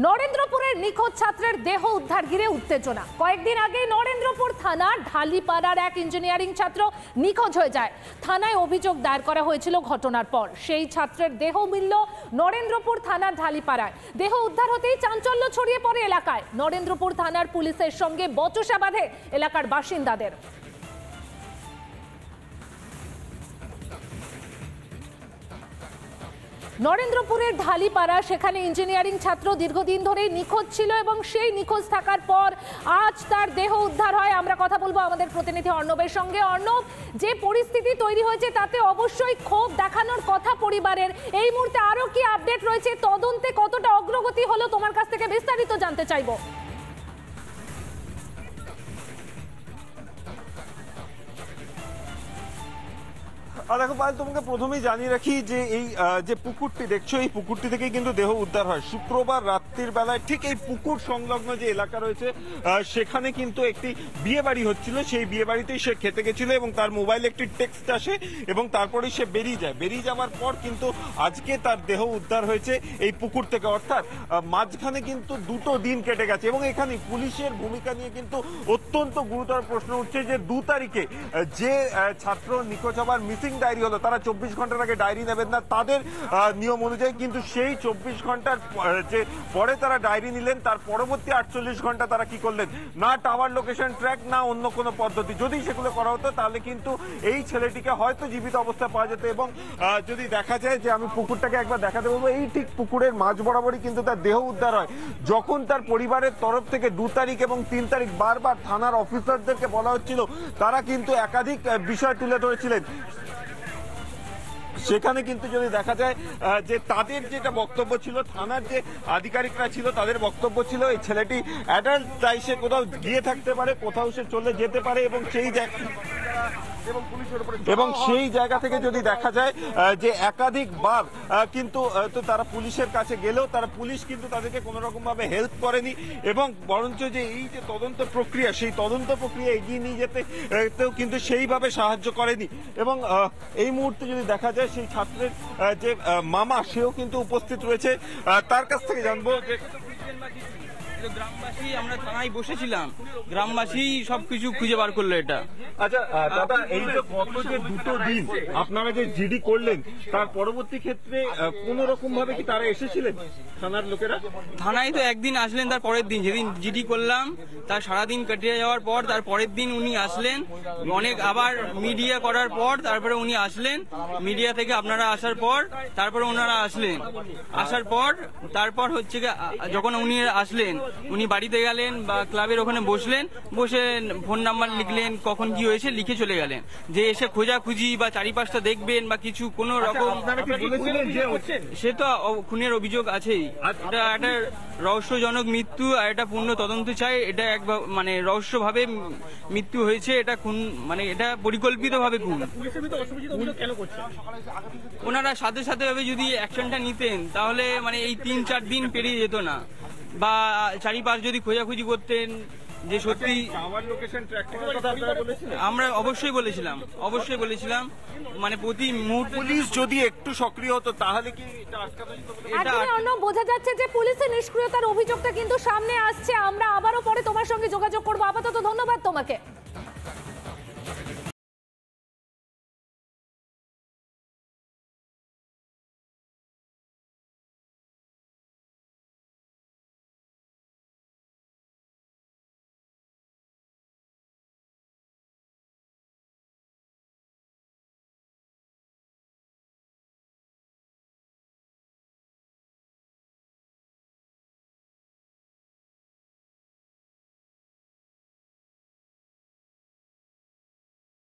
নরেন্দ্রপুরের নিখোঁজ ছাত্রের দেহ উদ্ধার ঘিরে উত্তেজনা। কয়েকদিন আগে নরেন্দ্রপুর থানার ঢালিপাড়ার এক ইঞ্জিনিয়ারিং ছাত্র নিখোঁজ হয়ে যায়। থানায় অভিযোগ দায়ের করা হয়েছিল ঘটনার পর। সেই ছাত্রের দেহ মিলল নরেন্দ্রপুর থানার ঢালিপাড়ায়। দেহ উদ্ধার হতেই চাঞ্চল্য ছড়িয়ে পড়ে এলাকায়। নরেন্দ্রপুর থানার পুলিশের সঙ্গে বচসা বাঁধে এলাকার বাসিন্দাদের। নরেন্দ্রপুরের ঢালিপাড়া, সেখানে ইঞ্জিনিয়ারিং ছাত্র দীর্ঘদিন ধরে নিখোঁজ ছিল এবং সেই নিখোঁজ থাকার পর আজ তার দেহ উদ্ধার হয়। আমরা কথা বলবো আমাদের প্রতিনিধি অর্ণবের সঙ্গে। অর্ণব, যে পরিস্থিতি তৈরি হয়েছে তাতে অবশ্যই ক্ষোভ দেখানোর কথা পরিবারের। এই মুহূর্তে আরো কি আপডেট রয়েছে, তদন্তে কতটা অগ্রগতি হলো, তোমার কাছ থেকে বিস্তারিত জানতে চাইবো। দেখো পায়েল, তোমাকে প্রথমেই জানিয়ে রাখি যে এই যে পুকুরটি দেখছো, এই পুকুরটি থেকেই কিন্তু দেহ উদ্ধার হয়। শুক্রবার রাত্রির বেলায় ঠিক এই পুকুর সংলগ্ন যে এলাকা রয়েছে সেখানে কিন্তু একটি বিয়ে বাড়ি হচ্ছিল। সেই বিয়ে বাড়িতেই সে খেতে গেছিল এবং তার মোবাইলে একটি টেক্সট আসে এবং তারপরে সে বেরিয়ে যায়। বেরিয়ে যাওয়ার পর কিন্তু আজকে তার দেহ উদ্ধার হয়েছে এই পুকুর থেকে। অর্থাৎ মাঝখানে কিন্তু দুটো দিন কেটে গেছে এবং এখানে পুলিশের ভূমিকা নিয়ে কিন্তু অত্যন্ত গুরুতর প্রশ্ন উঠছে যে 2 তারিখে যে ছাত্র নিখোঁজ হবার মিসিং ডায়েরি হলো, তারা 24 ঘন্টার আগে ডায়েরি নেবেন না তাদের নিয়ম অনুযায়ী, কিন্তু সেই 24 ঘন্টার যে পরে তারা ডায়েরি নিলেন তার পরবর্তী 48 ঘন্টা তারা কি করলেন, না টাওয়ার লোকেশন ট্র্যাক না অন্য কোনো পদ্ধতি। যদি সেগুলো করা হতো তাহলে কিন্তু এই ছেলেটিকে হয়তো জীবিত অবস্থায় পাওয়া যেত। এবং যদি দেখা যায় যে আমি পুকুরটাকে একবার দেখাতে বলবো, এই ঠিক পুকুরের মাঝ বরাবরই কিন্তু তার দেহ উদ্ধার হয়। যখন তার পরিবারের তরফ থেকে 2 তারিখ এবং 3 তারিখ বারবার থানার অফিসারদেরকে বলা হচ্ছিল, তারা কিন্তু একাধিক বিষয় তুলে ধরেছিলেন। সেখানে কিন্তু যদি দেখা যায় যে তাদের যেটা বক্তব্য ছিল, থানার যে আধিকারিকরা ছিল তাদের বক্তব্য ছিল এই ছেলেটি অ্যাডাল্ট, তাই সে কোথাও গিয়ে থাকতে পারে, কোথাও সে চলে যেতে পারে এবং সেই জায়গা থেকে যদি দেখা যায় যে একাধিকবার কিন্তু তারা পুলিশের কাছে গেলেও পুলিশ কিন্তু তাদেরকে কোনো রকম ভাবে হেল্প করেনি এবং বরঞ্চ যে এই যে তদন্ত প্রক্রিয়া, সেই তদন্ত প্রক্রিয়া এগিয়ে নিয়ে যেতেও কিন্তু সেইভাবে সাহায্য করেনি। এবং এই মুহূর্তে যদি দেখা যায় সেই ছাত্রের যে মামা, সেও কিন্তু উপস্থিত রয়েছে। তার কাছ থেকে জানবো যে গ্রামবাসী, আমরা থানায় বসেছিলাম, গ্রামবাসী সবকিছু খুঁজে বার করলো এটা। আচ্ছা দাদা, এই যে গত যে 2 দিন আপনারা যে জিডি করলেন, তার পরবর্তী ক্ষেত্রে কোন রকম ভাবে কি তারা এসেছিলেন থানার লোকেরা? থানায় তো একদিন আসলেন, তার পরের দিন যেদিন জিডি করলাম তার সারাদিন কেটে যাওয়ার পর তার পরের দিন উনি আসলেন। অনেক আবার মিডিয়া করার পর তারপরে উনি আসলেন। মিডিয়া থেকে আপনারা আসার পর তারপরে ওনারা আসলেন। আসার পর তারপর হচ্ছে যখন উনি আসলেন, উনি বাড়িতে গেলেন বা ক্লাবের ওখানে বসলেন, বসে ফোন নাম্বার লিখলেন, কখন কি হয়েছে লিখে চলে গেলেন। যে এসে খোঁজাখুঁজি বা চারিপাশটা দেখবেন বা কিছু কোন রকম, সে তো খুনের অভিযোগ আছেই। এটা একটা রহস্যজনক মৃত্যু আর এটা পূর্ণ তদন্ত চাই। এটা মানে রহস্যভাবে মৃত্যু হয়েছে, এটা খুন, মানে এটা পরিকল্পিত ভাবে খুন। ওনারা সাথে সাথে ভাবে যদি অ্যাকশনটা নিতেন তাহলে মানে এই 3-4 দিন পেরিয়ে যেত না, বা চারিপাশ যদি খোঁজাখুঁজি করতেন যে সত্যি। আমরা অবশ্যই বলেছিলাম মানে প্রতি মুহূর্তে পুলিশ যদি একটু সক্রিয় হতো তাহলে কি এটা বোঝা যাচ্ছে যে পুলিশের নিষ্ক্রিয়তার অভিযোগটা কিন্তু সামনে আসছে। আমরা আবারও পরে তোমার সঙ্গে যোগাযোগ করবো। আপাতত ধন্যবাদ তোমাকে।